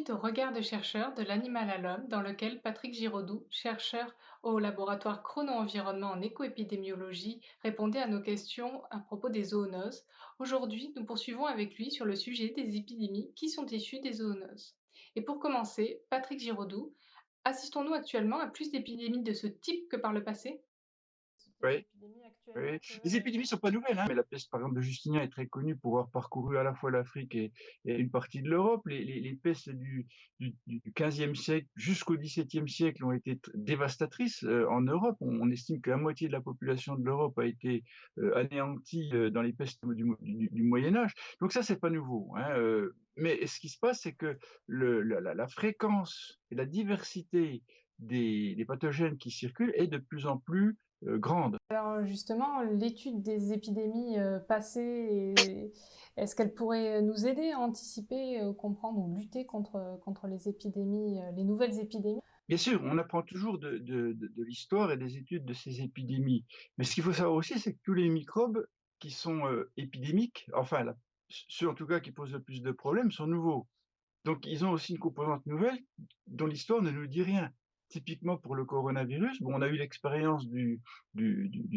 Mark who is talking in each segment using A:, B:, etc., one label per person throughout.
A: de Regard de chercheur de l'animal à l'homme dans lequel Patrick Giraudoux, chercheur au laboratoire Chrono-Environnement en écoépidémiologie, répondait à nos questions à propos des zoonoses. Aujourd'hui, nous poursuivons avec lui sur le sujet des épidémies qui sont issues des zoonoses. Et pour commencer, Patrick Giraudoux, assistons-nous actuellement à plus d'épidémies de ce type que par le passé? Des
B: Oui,
A: épidémies
B: oui.
A: actuellement que...
B: Les épidémies sont pas nouvelles, hein, mais la peste, par exemple, de Justinien est très connue pour avoir parcouru à la fois l'Afrique et une partie de l'Europe. Les pestes du 15e siècle jusqu'au 17e siècle ont été dévastatrices en Europe. On estime que la moitié de la population de l'Europe a été anéantie dans les pestes du Moyen Âge. Donc ça, c'est pas nouveau, hein, mais ce qui se passe, c'est que la fréquence et la diversité des pathogènes qui circulent est de plus en plus grande.
A: Alors justement, l'étude des épidémies passées, est-ce qu'elle pourrait nous aider à anticiper, comprendre ou lutter contre les épidémies, les nouvelles épidémies?
B: Bien sûr, on apprend toujours de l'histoire et des études de ces épidémies. Mais ce qu'il faut savoir aussi, c'est que tous les microbes qui sont épidémiques, enfin ceux en tout cas qui posent le plus de problèmes, sont nouveaux. Donc ils ont aussi une composante nouvelle dont l'histoire ne nous dit rien. Typiquement pour le coronavirus, bon, on a eu l'expérience du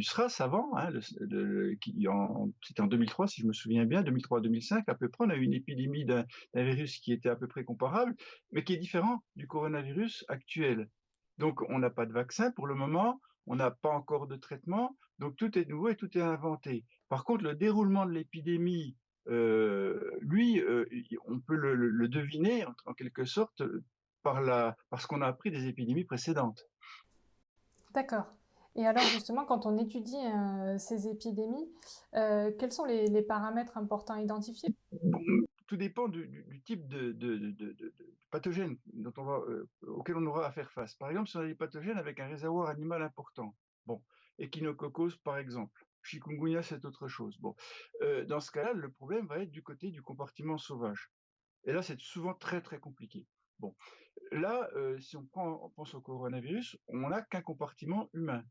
B: SRAS avant, hein, c'était en 2003 si je me souviens bien, 2003-2005 à peu près, on a eu une épidémie d'un virus qui était à peu près comparable, mais qui est différent du coronavirus actuel. Donc on n'a pas de vaccin pour le moment, on n'a pas encore de traitement, donc tout est nouveau et tout est inventé. Par contre, le déroulement de l'épidémie lui, on peut le deviner en quelque sorte par ce qu'on a appris des épidémies précédentes.
A: D'accord. Et alors justement, quand on étudie ces épidémies, quels sont les paramètres importants à identifier?
B: Bon, tout dépend du type de pathogène auquel on aura à faire face. Par exemple, si on a des pathogènes avec un réservoir animal important, bon, échinococcose par exemple, chikungunya c'est autre chose. Bon, dans ce cas-là, le problème va être du côté du compartiment sauvage. Et là, c'est souvent très très compliqué. Bon, là, si on pense au coronavirus, on n'a qu'un compartiment humain.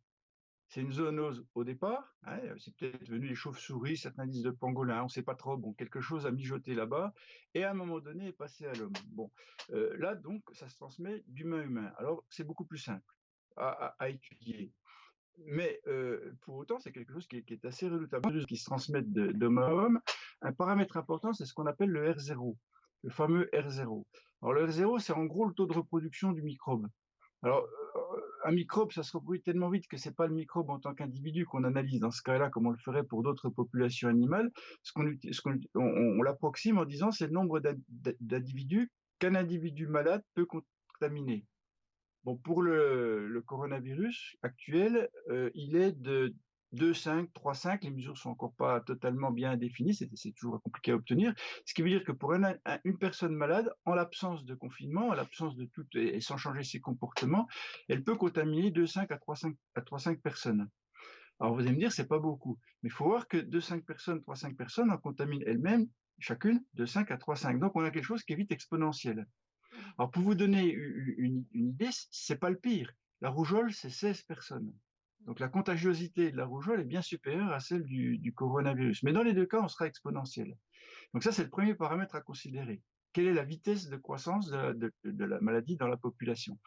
B: C'est une zoonose au départ, hein, c'est peut-être venu les chauves-souris, certains disent de pangolin, on ne sait pas trop, bon, quelque chose a mijoté là-bas, et à un moment donné est passé à l'homme. Bon, là donc, ça se transmet d'humain à humain. Alors, c'est beaucoup plus simple à étudier. Mais pour autant, c'est quelque chose qui est assez redoutable, qui se transmettent d'homme à homme. Un paramètre important, c'est ce qu'on appelle le R0, le fameux R0. Alors le R0, c'est en gros le taux de reproduction du microbe. Alors, un microbe, ça se reproduit tellement vite que c'est pas le microbe en tant qu'individu qu'on analyse dans ce cas-là, comme on le ferait pour d'autres populations animales. On l'approxime en disant c'est le nombre d'individus qu'un individu malade peut contaminer. Bon, pour le coronavirus actuel, il est de 2,5, 3,5. Les mesures sont encore pas totalement bien définies, c'est toujours compliqué à obtenir. Ce qui veut dire que pour une personne malade, en l'absence de confinement, en l'absence de tout et sans changer ses comportements, elle peut contaminer 2,5 à 3,5 personnes. Alors vous allez me dire, c'est pas beaucoup, mais il faut voir que 2,5 personnes, 3,5 personnes en contaminent elles-mêmes chacune de 5 à 3,5. Donc on a quelque chose qui est vite exponentiel. Alors pour vous donner une idée, c'est pas le pire. La rougeole, c'est 16 personnes. Donc la contagiosité de la rougeole est bien supérieure à celle du coronavirus. Mais dans les deux cas, on sera exponentiel. Donc ça, c'est le premier paramètre à considérer. Quelle est la vitesse de croissance de la maladie dans la population?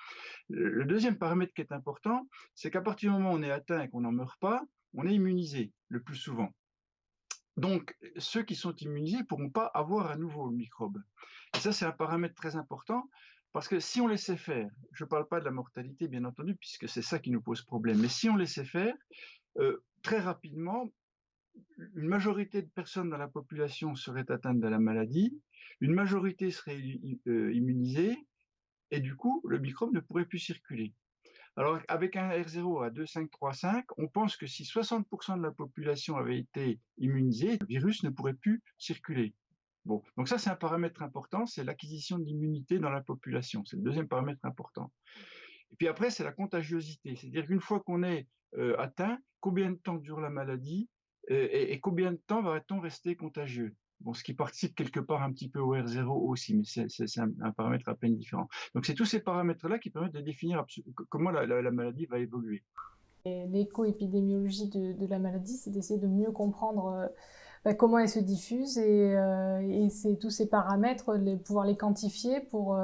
B: Le deuxième paramètre qui est important, c'est qu'à partir du moment où on est atteint et qu'on n'en meurt pas, on est immunisé le plus souvent. Donc, ceux qui sont immunisés ne pourront pas avoir à nouveau le microbe. Et ça, c'est un paramètre très important parce que si on laissait faire, je ne parle pas de la mortalité, bien entendu, puisque c'est ça qui nous pose problème, mais si on laissait faire, très rapidement, une majorité de personnes dans la population seraient atteintes de la maladie, une majorité serait immunisée, et du coup, le microbe ne pourrait plus circuler. Alors, avec un R0 à 2,5, 3,5, on pense que si 60% de la population avait été immunisée, le virus ne pourrait plus circuler. Bon, donc ça, c'est un paramètre important, c'est l'acquisition de l'immunité dans la population. C'est le deuxième paramètre important. Et puis après, c'est la contagiosité. C'est-à-dire qu'une fois qu'on est atteint, combien de temps dure la maladie et combien de temps va-t-on rester contagieux? Bon, ce qui participe quelque part un petit peu au R0 aussi, mais c'est un paramètre à peine différent. Donc c'est tous ces paramètres-là qui permettent de définir comment la maladie va évoluer.
A: L'éco-épidémiologie de la maladie, c'est d'essayer de mieux comprendre comment elles se diffusent et tous ces paramètres, pouvoir les quantifier pour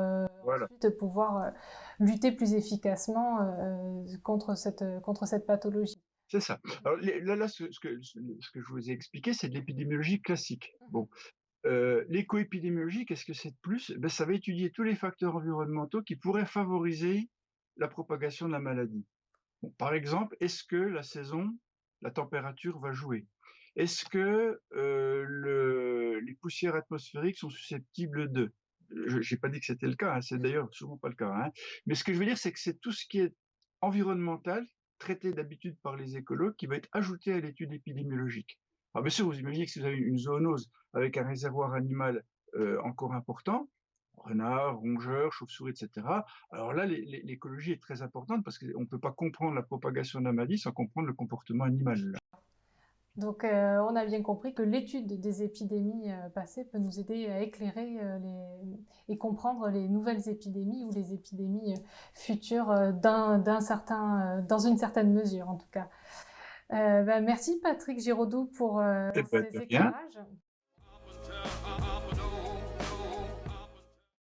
B: Voilà,
A: ensuite pouvoir lutter plus efficacement contre cette pathologie.
B: c'est ça. Alors là, ce que je vous ai expliqué, c'est de l'épidémiologie classique. Bon, l'éco-épidémiologie, qu'est-ce que c'est de plus? Ben, ça va étudier tous les facteurs environnementaux qui pourraient favoriser la propagation de la maladie. Bon, par exemple, est-ce que la saison, la température va jouer? Est-ce que les poussières atmosphériques sont susceptibles de? Je n'ai pas dit que c'était le cas, hein, c'est d'ailleurs souvent pas le cas, hein. Mais ce que je veux dire, c'est que c'est tout ce qui est environnemental, traité d'habitude par les écologues, qui va être ajouté à l'étude épidémiologique. Alors bien sûr, vous imaginez que si vous avez une zoonose avec un réservoir animal encore important, renard, rongeur, chauve-souris, etc. Alors là, l'écologie est très importante parce qu'on ne peut pas comprendre la propagation de la maladie sans comprendre le comportement animal.
A: Donc, on a bien compris que l'étude des épidémies passées peut nous aider à éclairer et comprendre les nouvelles épidémies ou les épidémies futures dans une certaine mesure, en tout cas. Merci Patrick Giraudou pour
B: Eh ben,
A: ces
B: de rien.
A: éclairages.